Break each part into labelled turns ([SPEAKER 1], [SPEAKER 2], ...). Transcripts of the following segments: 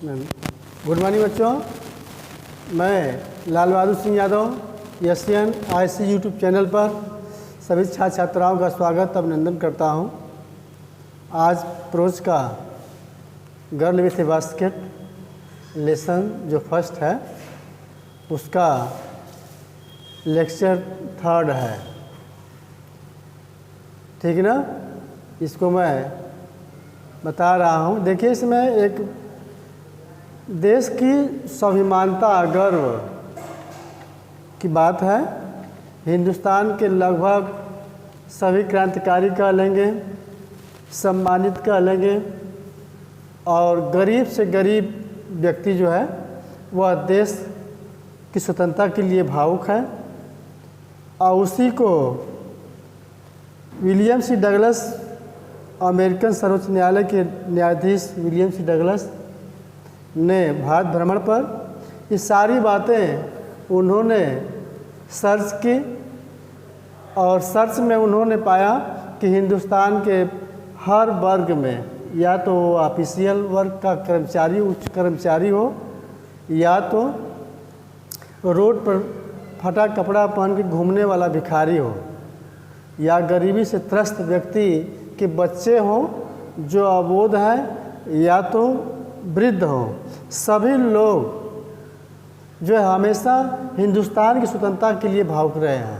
[SPEAKER 1] Good morning बच्चों, मैं Lal Bahadur Singh Yadav Asian IC YouTube channel पर सभी छात्र छात्राओं का स्वागत अभिनंदन करता हूं। आज प्रोज का girl with A basket lesson जो फर्स्ट है उसका लेक्चर थर्ड है, ठीक ना। इसको मैं बता रहा हूं। देखिए, इसमें एक देश की स्वाभिमानता गर्व की बात है। हिंदुस्तान के लगभग सभी क्रांतिकारी कह लेंगे, सम्मानित कह लेंगे, और गरीब से गरीब व्यक्ति जो है वह देश की स्वतंत्रता के लिए भावुक है। और उसी को विलियम सी डगलस, अमेरिकन सर्वोच्च न्यायालय के न्यायाधीश विलियम सी डगलस ने भारत भ्रमण पर ये सारी बातें उन्होंने सर्च की, और सर्च में उन्होंने पाया कि हिंदुस्तान के हर वर्ग में, या तो ऑफिशियल वर्ग का कर्मचारी, उच्च कर्मचारी हो, या तो रोड पर फटा कपड़ा पहन के घूमने वाला भिखारी हो, या गरीबी से त्रस्त व्यक्ति के बच्चे हों जो अबोध हैं, या तो वृद्ध हों, सभी लोग जो है हमेशा हिंदुस्तान की स्वतंत्रता के लिए भावुक रहे हैं।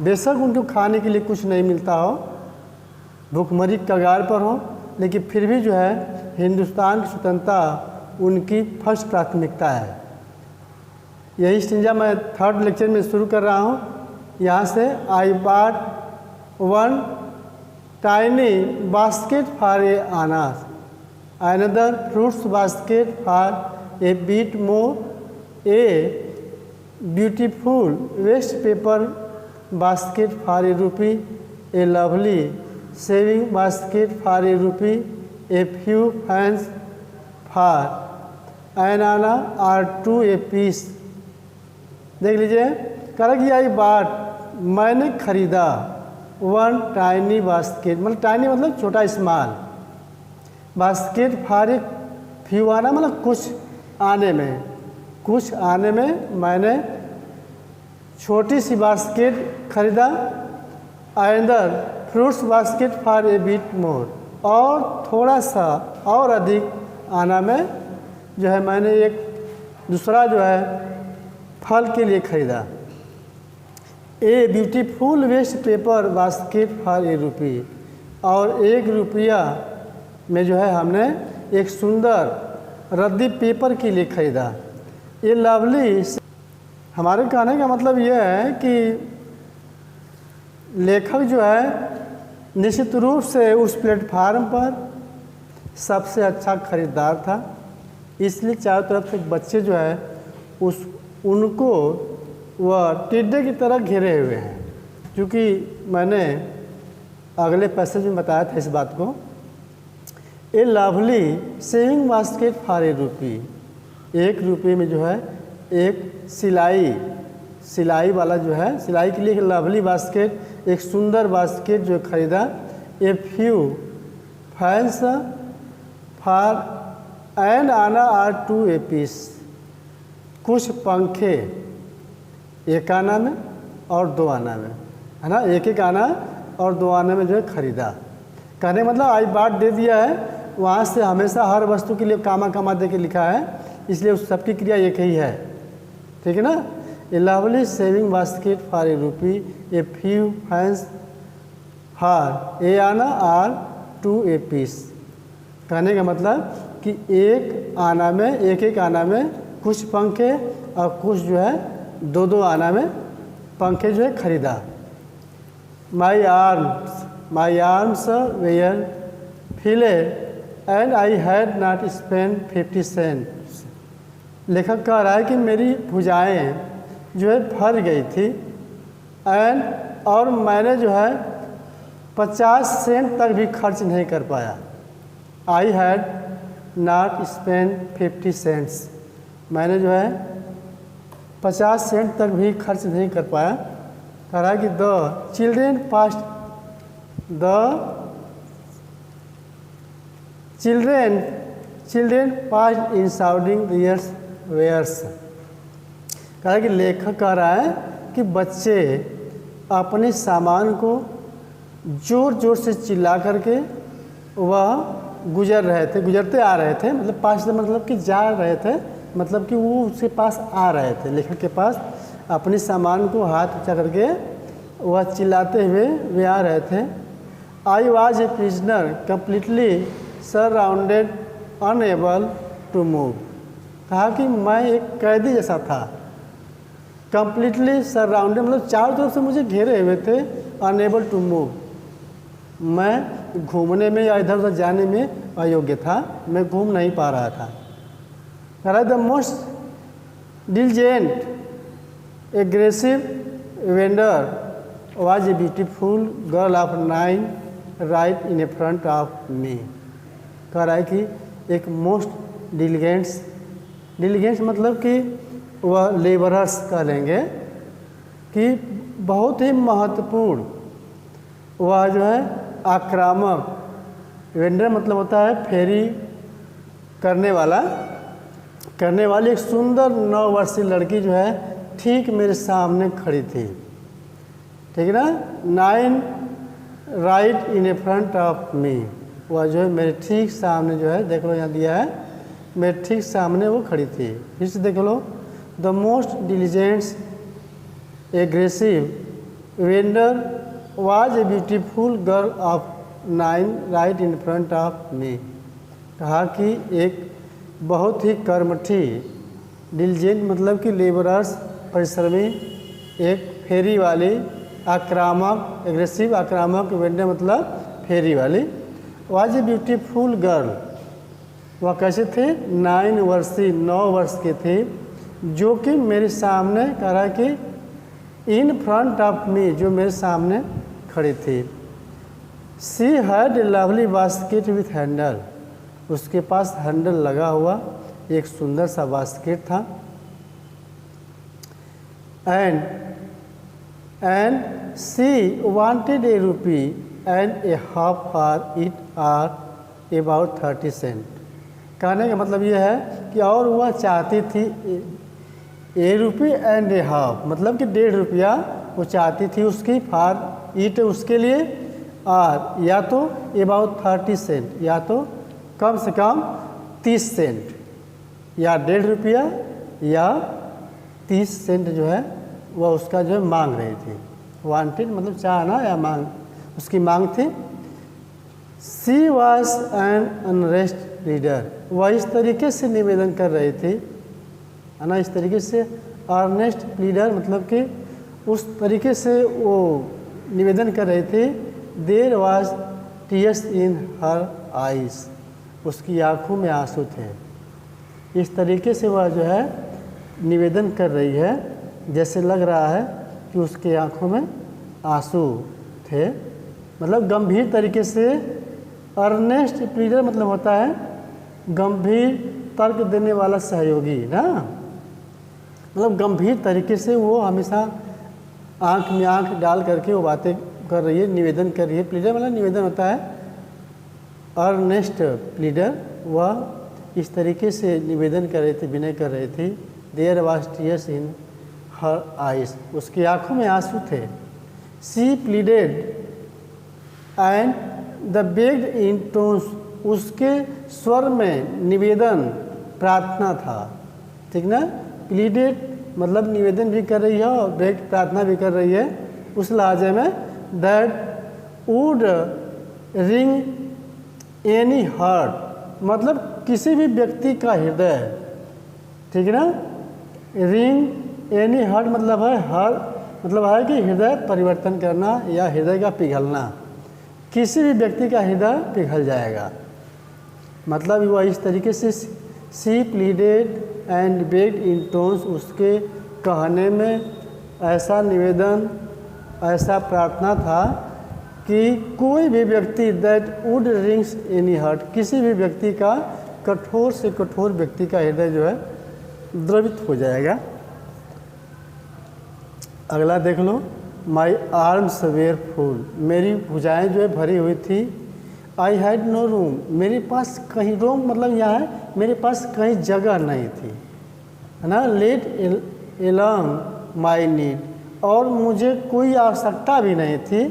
[SPEAKER 1] बेशक उनको खाने के लिए कुछ नहीं मिलता हो, भूखमरी कगार पर हो, लेकिन फिर भी जो है हिंदुस्तान की स्वतंत्रता उनकी फर्स्ट प्राथमिकता है। यही सिंजा मैं थर्ड लेक्चर में शुरू कर रहा हूँ। यहाँ से I bought one tiny basket for ए अनाज, another fruits basket for a bit more, a beautiful waste paper basket for a rupee, a lovely saving basket for a rupee, a few fans for an anna or two a piece। देख लीजिए, करेगी आई बाट, मैंने खरीदा, one tiny basket, मतलब tiny मतलब छोटा, small, basket for एक फ्यू आना मतलब कुछ आने में, कुछ आने में मैंने छोटी सी बास्केट खरीदा। अंदर fruits basket for A bit more, और थोड़ा सा और अधिक आना में जो है मैंने एक दूसरा जो है फल के लिए खरीदा। A beautiful waste paper basket for a rupee, और 1 रुपया में जो है हमने एक सुंदर रद्दी पेपर के लिए खरीदा। ये लवली, हमारे कहने का मतलब यह है कि लेखक जो है निश्चित रूप से उस प्लेटफार्म पर सबसे अच्छा खरीदार था, इसलिए चारों तरफ से बच्चे जो है उनको वह टिड्डे की तरह घेरे हुए हैं। क्योंकि मैंने अगले पैसेज में बताया था इस बात को। A lovely saving basket for a rupee, 1 रुपये में जो है एक सिलाई वाला जो है, सिलाई के लिए एक लवली बास्केट, एक सुंदर बास्केट जो खरीदा। A few fans for an anna or two a piece, कुछ पंखे 1 आना में और 2 आना में, है ना, 1 आना और 2 आना में जो है खरीदा। कहने मतलब आई बाट दे दिया है, वहाँ से हमेशा हर वस्तु के लिए कामा दे के लिखा है, इसलिए उस सबकी क्रिया एक ही है, ठीक है ना। ए lovely saving basket for a rupee, A few fans for a आना आर टू ए पीस। कहने का मतलब कि 1 आना में, 1 आना में कुछ पंखे और कुछ जो है 2 आना में पंखे जो है खरीदा। My arms were filled and I had not spend 50 cents. लेखक कह रहा है कि मेरी भुजाएं जो है भर गई थी, और मैंने जो है 50 सेंट तक भी खर्च नहीं कर पाया। I had not spend 50 cents, मैंने जो है 50 सेंट तक भी खर्च नहीं कर पाया। कह रहा है कि the children children passed in sounding theirs wares. कहा कि लेखक कह रहा है कि बच्चे अपने सामान को ज़ोर ज़ोर से चिल्ला करके वह गुजरते आ रहे थे, मतलब पास से मतलब कि जा रहे थे, मतलब कि वो उसके पास आ रहे थे, लेखक के पास अपने सामान को हाथ ऊँचा करके वह चिल्लाते हुए वे आ रहे थे। I was a prisoner completely surrounded unable to move. कहा कि मैं एक कैदी जैसा था, कम्प्लीटली सराउंडेड मतलब चारों तरफ से मुझे घेरे हुए थे, अनएबल टू मूव, मैं घूमने में या इधर उधर जाने में अयोग्य था, मैं घूम नहीं पा रहा था। कह रहा the most diligent aggressive vendor was a beautiful girl of 9 right in A front of मी। कह रहा है कि एक मोस्ट डिलीगेंट्स मतलब कि वह लेबरर्स कह लेंगे कि बहुत ही महत्वपूर्ण, वह जो है आक्रामक, वेंडर मतलब होता है फेरी करने वाली एक सुंदर 9 वर्षीय लड़की जो है ठीक मेरे सामने खड़ी थी, ठीक है ना। 9 right in A front of मी, वह जो है मेरे ठीक सामने जो है, देख लो यहाँ दिया है, मेरे ठीक सामने वो खड़ी थी। फिर से देख लो, the most diligent aggressive vendor was a beautiful girl of 9 right in front of me. कहा कि एक बहुत ही कर्मठी, डिलिजेंट मतलब कि लेबरर्स परिश्रमी, एक फेरी वाली आक्रामक, एग्रेसिव आक्रामक, वेंडर मतलब फेरी वाली, वॉज ए ब्यूटीफुल गर्ल, वह कैसे थे 9 वर्ष के थे, जो कि मेरे सामने कह रहा कि इन फ्रंट ऑफ मी, जो मेरे सामने खड़ी थी। She had a lovely basket with handle, उसके पास हैंडल लगा हुआ एक सुंदर सा बास्केट था। And she wanted a rupee and a half for it or about 30 cent. कहने का मतलब यह है कि और वह चाहती थी ए रुपी एंड ए हाफ, मतलब कि 1.5 रुपया वो चाहती थी उसकी, फॉर इट उसके लिए, और या तो अबाउट 30 सेंट, या तो कम से कम 30 सेंट, या 1.5 रुपया या 30 सेंट जो है वह उसका जो है मांग रही थी। वांटेड मतलब चाहना या मांग, उसकी मांग थी। सी वॉज एन अनरेस्ट रीडर, वह इस तरीके से निवेदन कर रही थी, है ना, इस तरीके से अर्नेस्ट प्लीडर मतलब कि उस तरीके से वो निवेदन कर रही थी। There was tears in her eyes, उसकी आँखों में आंसू थे। इस तरीके से वह जो है निवेदन कर रही है, जैसे लग रहा है कि उसके आँखों में आंसू थे, मतलब गंभीर तरीके से। अर्नेस्ट प्लीडर मतलब होता है गंभीर तर्क देने वाला सहयोगी ना, मतलब गंभीर तरीके से वो हमेशा आंख में आंख डाल करके वो बातें कर रही है, निवेदन कर रही है। प्लीडर मतलब निवेदन होता है। अर्नेस्ट प्लीडर वह इस तरीके से निवेदन कर रही थी, विनय कर रही थी। There was tears in her eyes, उसकी आंखों में आंसू थे। She pleaded and the begged in tones, उसके स्वर में निवेदन प्रार्थना था, ठीक ना। प्लीडेड मतलब निवेदन भी कर रही है और बेग्ड प्रार्थना भी कर रही है उस लहजे में। That would ring any heart, मतलब किसी भी व्यक्ति का हृदय, ठीक है ना। रिंग एनी हार्ट मतलब है हार्ट, मतलब है कि हृदय परिवर्तन करना या हृदय का पिघलना, किसी भी व्यक्ति का हृदय पिघल जाएगा। मतलब वह इस तरीके से she pleaded and begged in tones, उसके कहने में ऐसा निवेदन, ऐसा प्रार्थना था कि कोई भी व्यक्ति, that would rings any heart, किसी भी व्यक्ति का, कठोर से कठोर व्यक्ति का हृदय जो है द्रवित हो जाएगा। अगला देख लो, माई आर्म्स वेयर फुल, मेरी भुजाएं जो है भरी हुई थी। आई हैड नो रूम, मेरे पास कहीं रूम मतलब यहाँ है मेरे पास कहीं जगह नहीं थी, है ना। लेट एलॉन्ग माई नीड, और मुझे कोई आवश्यकता भी नहीं थी।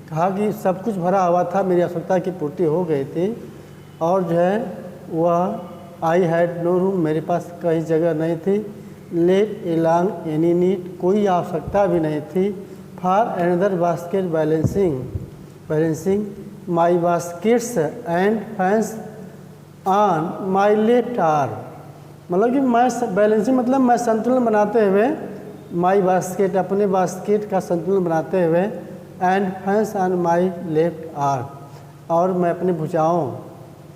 [SPEAKER 1] कहा कि सब कुछ भरा हुआ था, मेरी आवश्यकता की पूर्ति हो गई थी। और जो है वह आई हैड नो रूम, मेरे पास कहीं जगह नहीं थी। लेट एलॉन्ग एनी नीड, कोई आवश्यकता भी नहीं थी। For another basket balancing my baskets and fans on my left arm, मतलब कि मैं बैलेंसिंग मतलब मैं संतुलन बनाते हुए, माई बास्केट अपने बास्केट का संतुलन बनाते हुए, and fans on my left arm, और मैं अपने भुजाओं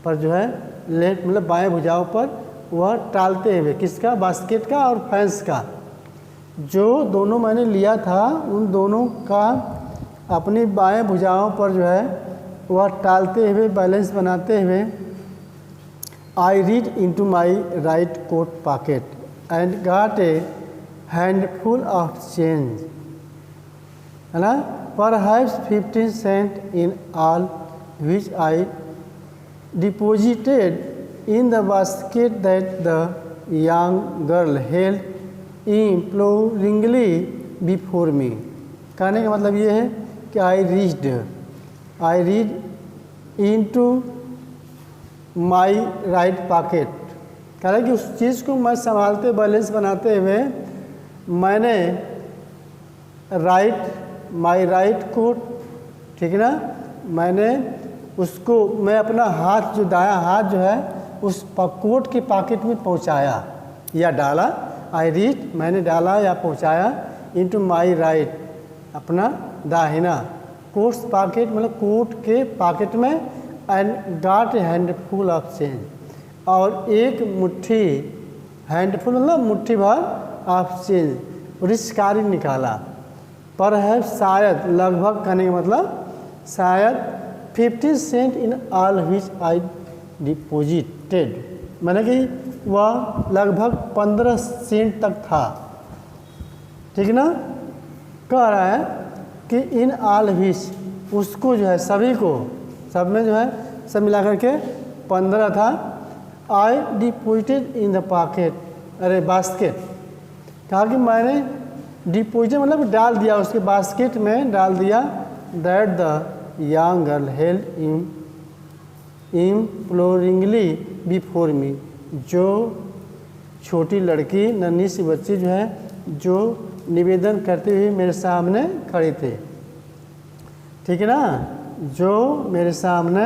[SPEAKER 1] पर जो है लेफ्ट मतलब बाएं भुजाओं पर वह टालते हुए, किसका, बास्केट का और फैंस का, जो दोनों मैंने लिया था उन दोनों का अपनी बाएं भुजाओं पर जो है वह टालते हुए बैलेंस बनाते हुए, I read into my right coat pocket and got a handful of change, है ना। Perhaps 15 cent in all which I deposited in the basket that the young girl held imploringly before me. कहने का मतलब ये है कि I read into my right pocket, कह रहा है कि उस चीज़ को मैं संभालते बैलेंस बनाते हुए मैंने माई राइट कोट, ठीक है ना, मैंने उसको, मैं अपना हाथ जो दायां हाथ जो है उस कोट के पॉकेट में पहुंचाया या डाला। आई रीड मैंने डाला या पहुंचाया, इनटू माई राइट अपना दाहिना, कोट्स पॉकेट मतलब कोट के पॉकेट में, and got a handful of change, और एक मुट्ठी, हैंडफुल मतलब मुट्ठी भर ऑफ चेंज, रिस्कारी निकाला। पर है शायद, लगभग कहने का मतलब शायद 15 cent in all which I deposited, मैंने कि वह लगभग 15 सेंट तक था, ठीक ना। कह रहा है कि इन ऑल विच, उसको जो है सभी को, सब में जो है सब मिला करके 15 था। आई डिपोजिटेड इन द पॉकेट, अरे बास्केट, कहा कि मैंने डिपोजिट मतलब डाल दिया उसके बास्केट में डाल दिया। That the young girl held imploringly before me, जो छोटी लड़की नन्ही सी बच्ची जो है जो निवेदन करते हुए मेरे सामने खड़ी थी, ठीक है ना, जो मेरे सामने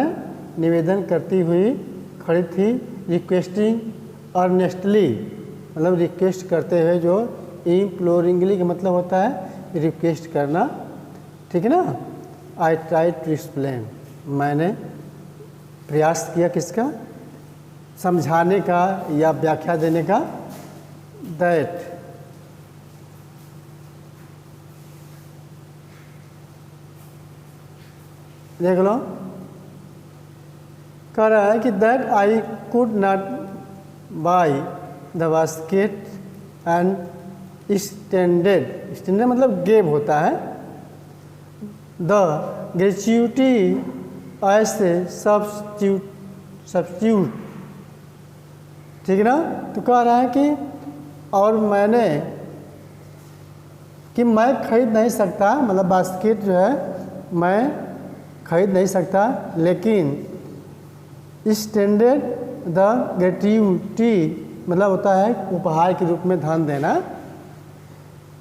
[SPEAKER 1] निवेदन करती हुई खड़ी थी। रिक्वेस्टिंग अर्नेस्टली मतलब रिक्वेस्ट करते हुए, जो इम्प्लोरिंगली का मतलब होता है रिक्वेस्ट करना, ठीक है ना। आई ट्राई टू एक्सप्लेन, मैंने प्रयास किया किसका, समझाने का या व्याख्या देने का। दैट देख लो, कह रहा है कि that I could not by the basket and standard मतलब गेव होता है, द ग्रेच्युटी ऐसे सब्स्टिट्यूट, ठीक है ना। तो कह रहा है कि और मैंने कि मैं खरीद नहीं सकता, मतलब बास्केट जो है मैं खरीद नहीं सकता, लेकिन स्टैंडर्ड द ग्रेट्यूटी मतलब होता है उपहार के रूप में धन देना।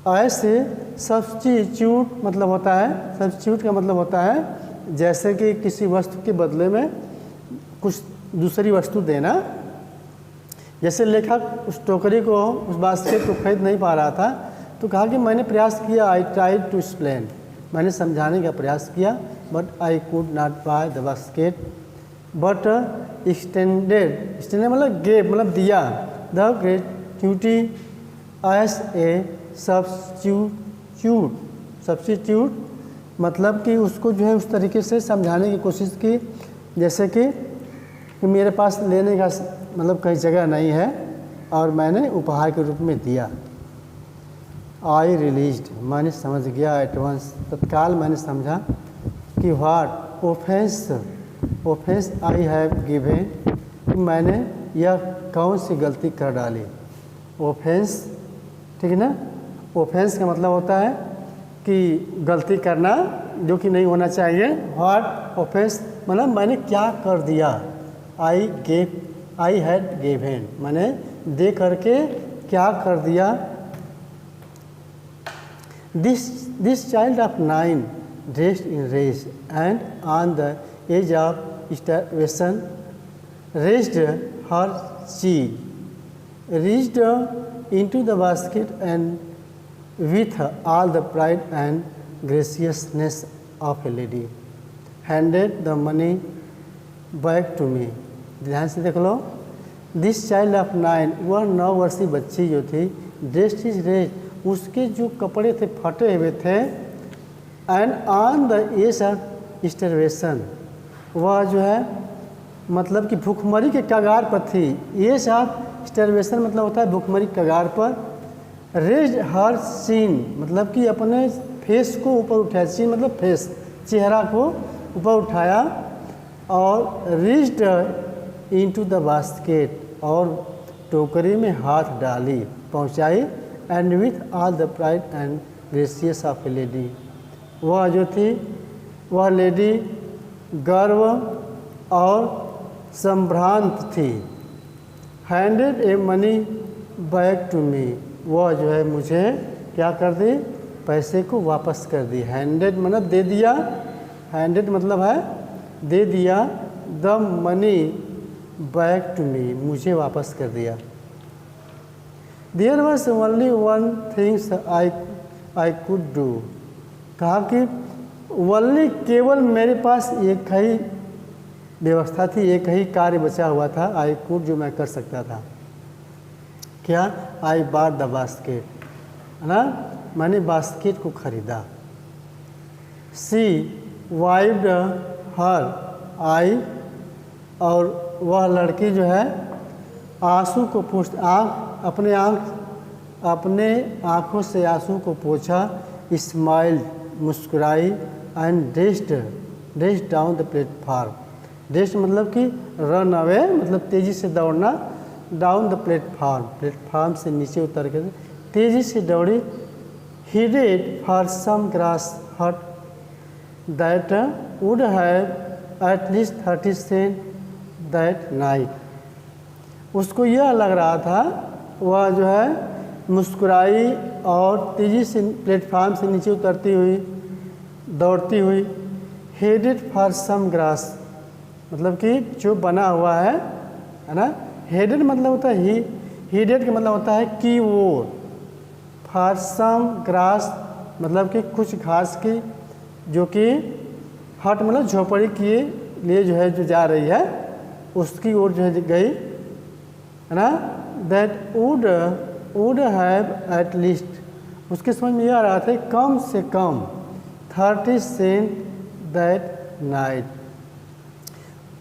[SPEAKER 1] ऐसे सब्स्टिट्यूट मतलब होता है, सब्स्टिट्यूट का मतलब होता है जैसे कि किसी वस्तु के बदले में कुछ दूसरी वस्तु देना। जैसे लेखक उस टोकरी को, उस बास्केट को खरीद नहीं पा रहा था, तो कहा कि मैंने प्रयास किया, आई ट्राई टू एक्सप्लेन, मैंने समझाने का प्रयास किया, but I could not by the basket, but extended मतलब गेव मतलब दिया, द ग्रेट्यूटी एज ए सब्स्टिट्यूट मतलब कि उसको जो है उस तरीके से समझाने की कोशिश की जैसे कि मेरे पास लेने का मतलब कहीं जगह नहीं है और मैंने उपहार के रूप में दिया। आई रिलीज्ड मैंने समझ गया, एटवांस तत्काल मैंने समझा कि what offence offence I have given, मैंने यह कौन सी गलती कर डाली। ऑफेंस, ठीक है ना, ऑफेंस का मतलब होता है कि गलती करना जो कि नहीं होना चाहिए। व्हाट ऑफेंस मतलब मैंने क्या कर दिया। आई हैड गिवन, मैंने दे करके क्या कर दिया। This child of 9 dressed in rage and on the edge of starvation raised her cheek, reached into the basket and with all the pride and graciousness of a lady handed the money back to me। ध्यान से देख लो, this child of 9, वह 9 वर्षीय बच्ची जो थी, dressed is raise, उसके जो कपड़े थे फटे हुए थे, and on the edge of starvation, वह जो है मतलब कि भूखमरी के कगार पर थी। एज ऑफ स्टार्वेशन मतलब होता है भूखमरी कगार पर। रेज हर सीन मतलब कि अपने फेस को ऊपर उठाया, सीन मतलब फेस, चेहरा को ऊपर उठाया, और रीच्ड इनटू द बास्केट, और टोकरी में हाथ डाली, पहुंचाई, and with all the pride and gracious of a lady, वह जो थी वह लेडी गर्व और संभ्रांत थी। Handed a money back to me, वह जो है मुझे क्या कर दी, पैसे को वापस कर दी। हैंडेड मतलब दे दिया, हैंडेड मतलब है दे दिया, the money back to me, मुझे वापस कर दिया। There was only one things I could do, कहा कि ओनली केवल मेरे पास एक ही व्यवस्था थी, एक ही कार्य बचा हुआ था, आई कुड जो मैं कर सकता था। क्या? आई बॉट द बास्केट, है ना, मैंने बास्केट को खरीदा। सी वाइप्ड हर आई, और वह लड़की जो है आंसू को अपने आँखों से आंसू को पोंछा, स्माइल्ड मुस्कुराई, and dashed down the platform. Dashed मतलब कि रन अवे मतलब तेज़ी से दौड़ना, डाउन द प्लेटफार्म, प्लेटफार्म से नीचे उतर कर तेज़ी से दौड़ी। headed for some grass hut that would have at least 30 cents that night। उसको यह लग रहा था, वह जो है मुस्कुराई और तेज़ी से प्लेटफार्म से नीचे उतरती हुई, दौड़ती हुई। हेडेड फॉर सम ग्रास मतलब कि जो बना हुआ है ना। हेडेड मतलब होता है हेडेड का मतलब होता है की ओर, फॉर सम ग्रास मतलब कि कुछ घास की, जो कि हट मतलब झोपड़ी के लिए जो है जो जा रही है, उसकी ओर जो है गई, है ना। That would have at least, उसके समझ में यह आ रहा था कम से कम 30 सेंट दैट नाइट,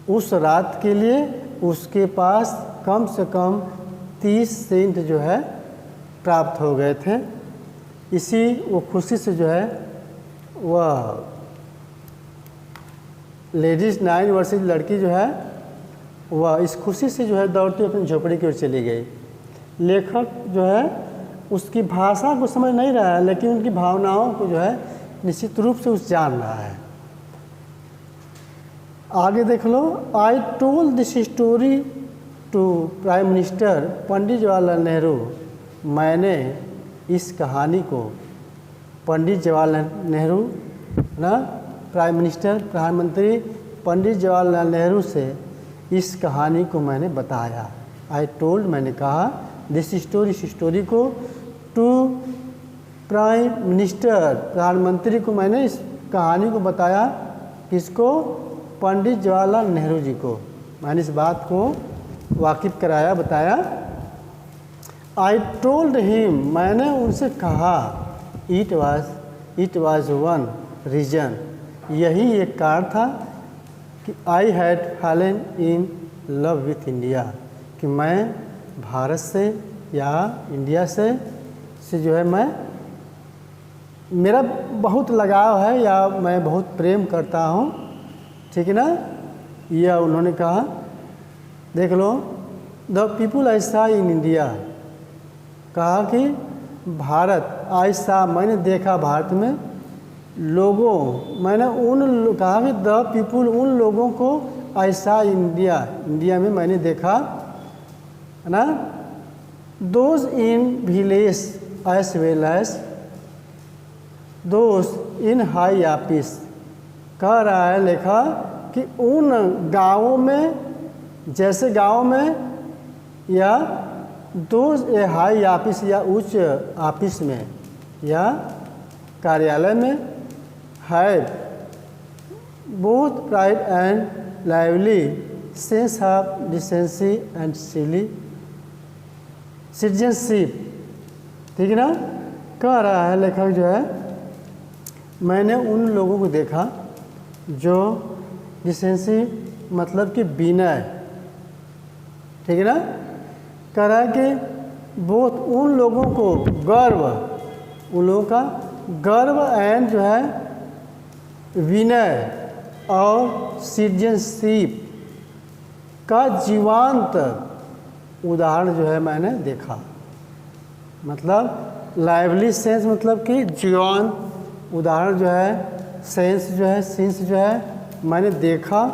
[SPEAKER 1] उस रात के लिए उसके पास कम से कम 30 सेंट जो है प्राप्त हो गए थे। इसी वो खुशी से जो है वह लेडीज 9 वर्षीय लड़की जो है वह इस खुशी से जो है दौड़ती अपनी झोपड़ी की ओर चली गई। लेखक जो है उसकी भाषा को समझ नहीं रहा है, लेकिन उनकी भावनाओं को जो है निश्चित रूप से उस जान रहा है। आगे देख लो। I told this story to prime minister Pandit Jawaharlal Nehru, मैंने इस कहानी को पंडित जवाहरलाल नेहरू ना, प्राइम मिनिस्टर प्रधानमंत्री पंडित जवाहरलाल नेहरू से इस कहानी को मैंने बताया। आई टोल्ड मैंने कहा, दिस स्टोरी इस स्टोरी को, टू प्राइम मिनिस्टर प्रधानमंत्री को मैंने इस कहानी को बताया। किसको? पंडित जवाहरलाल नेहरू जी को मैंने इस बात को वाकिफ कराया, बताया। आई टोल्ड हिम मैंने उनसे कहा, इट वाज वन रीजन, यही एक कारण था कि I had fallen in love with India, कि मैं भारत से या इंडिया से जो है मेरा बहुत लगाव है या मैं बहुत प्रेम करता हूँ, ठीक है ना। यह उन्होंने कहा, देख लो, द पीपुल आई सा इन इंडिया, कहा कि भारत, आई सा मैंने देखा भारत में, लोगों, मैंने कहा कि द पीपुल उन लोगों को, आई सा इंडिया, इंडिया में मैंने देखा, है ना, those in village as well as those in high office, कह रहा है लेखा कि उन गांवों में, जैसे गांव में, या दोज ए हाई ऑफिस या उच्च ऑफिस में या कार्यालय में, है both pride and lively sense of decency and citizenship, ठीक है ना। कह रहा है लेखक जो है, मैंने उन लोगों को देखा जो डिसेंसी मतलब कि विनय, ठीक है ना। कह रहा है कि बहुत उन लोगों को गर्व, उन लोगों का गर्व एंड जो है विनय और सिटीजनशिप का जीवंत उदाहरण जो है मैंने देखा। मतलब लाइवली सेंस मतलब कि जीवंत उदाहरण जो है, सेंस जो है, सीन्स जो है मैंने देखा।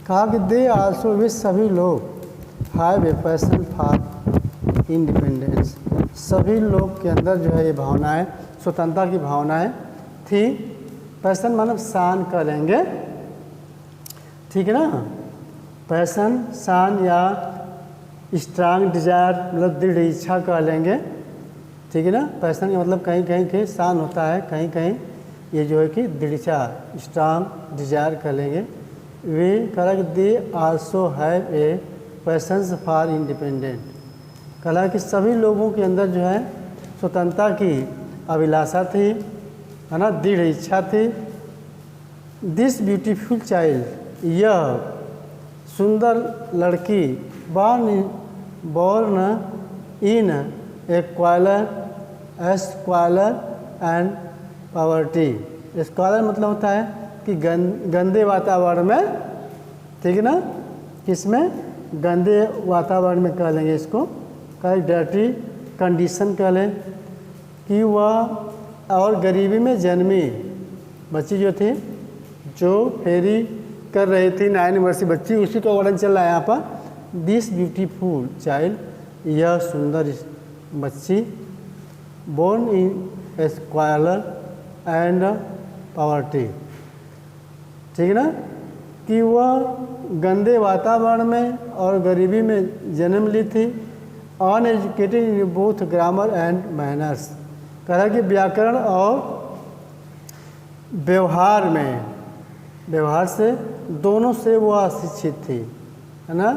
[SPEAKER 1] कहा कि दे आल्सो, वे सभी लोग, have a passion for independence, सभी लोग के अंदर जो है ये भावनाएं, स्वतंत्रता की भावनाएं थी। पैशन मतलब शान करेंगे, ठीक है ना। पैशन, शान या स्ट्रांग डिजायर मतलब दृढ़ इच्छा कह लेंगे, ठीक है ना। पैशन का मतलब कहीं कहीं के शान होता है, कहीं कहीं ये जो है कि दृढ़ इच्छा, स्ट्रांग डिजायर कह लेंगे। वे कहा कि they also have a patience for independent, कहा कि सभी लोगों के अंदर जो है स्वतंत्रता की अभिलाषा थी, है ना, दृढ़ इच्छा थी। दिस ब्यूटीफुल चाइल्ड, यह सुंदर लड़की, born in a squalor and poverty, स्क्वालर मतलब होता है कि गंदे वातावरण में, ठीक है ना, किसमें, गंदे वातावरण में कह लेंगे इसको, कह डर्टी कंडीशन कह लें, कि वह और गरीबी में जन्मी बच्ची जो थी, जो फेरी कर रही थी, 9 वर्षीय बच्ची, उसी का वर्णन चल रहा है यहाँ पर। दिस ब्यूटीफुल चाइल्ड, यह सुंदर बच्ची, बोर्न इन स्क्वालर एंड पावर्टी, ठीक है ना, कि वह गंदे वातावरण में और गरीबी में जन्म ली थी। Uneducated in both grammar and manners, कहा कि व्याकरण और व्यवहार में, व्यवहार से दोनों से वह अशिक्षित थी, है ना,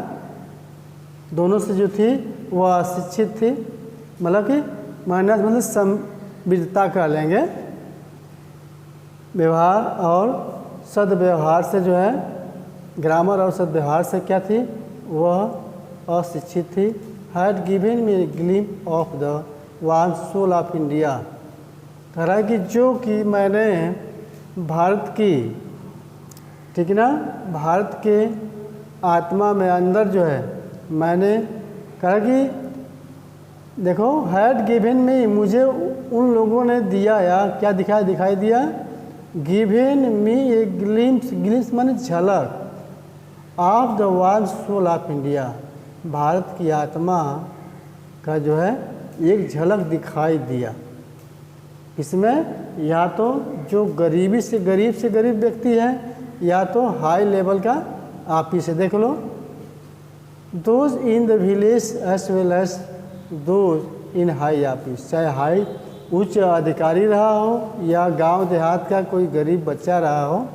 [SPEAKER 1] दोनों से जो थी वह अशिक्षित थी। मतलब कि मैनर्स मतलब संविधता कह लेंगे, व्यवहार और सद्व्यवहार से जो है, ग्रामर और सद्व्यवहार से क्या थी, वह अशिक्षित थी। Had given me glimpse of the warm soul of India, कह रहा है कि जो कि मैंने भारत की, ठीक है ना, भारत के आत्मा में अंदर जो है मैंने, कहा कि देखो, हैड गिवन मी, मुझे उन लोगों ने दिया, या क्या दिखाई दिया, given me a glimpse, glimpse माने झलक, of the warm soul of India, भारत की आत्मा का जो है एक झलक दिखाई दिया। इसमें या तो जो गरीबी से गरीब व्यक्ति है, या तो हाई लेवल का ऑफिस है, देख लो, those in the village as well as those in high office, चाहे हाई उच्च अधिकारी रहा हो या गांव देहात का कोई गरीब बच्चा रहा हो,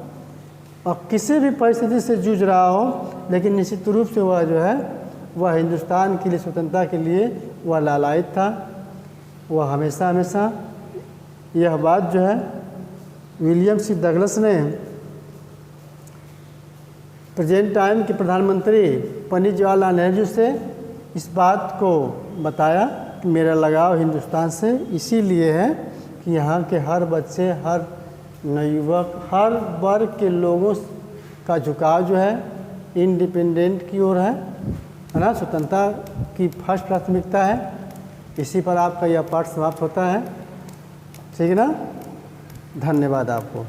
[SPEAKER 1] और किसी भी परिस्थिति से जूझ रहा हो, लेकिन निश्चित रूप से वह जो है वह हिंदुस्तान के लिए, स्वतंत्रता के लिए वह लालायित था। वह हमेशा हमेशा यह बात जो है विलियम सी डगलस ने प्रेजेंट टाइम के प्रधानमंत्री पंडित जवाहरलाल नेहरू से इस बात को बताया कि मेरा लगाव हिंदुस्तान से इसीलिए है कि यहाँ के हर बच्चे, हर नवयुवक, हर वर्ग के लोगों का झुकाव जो है इंडिपेंडेंट की ओर है ना, स्वतंत्रता की फर्स्ट प्राथमिकता है। इसी पर आपका यह पाठ समाप्त होता है। ठीक है ना, धन्यवाद आपको।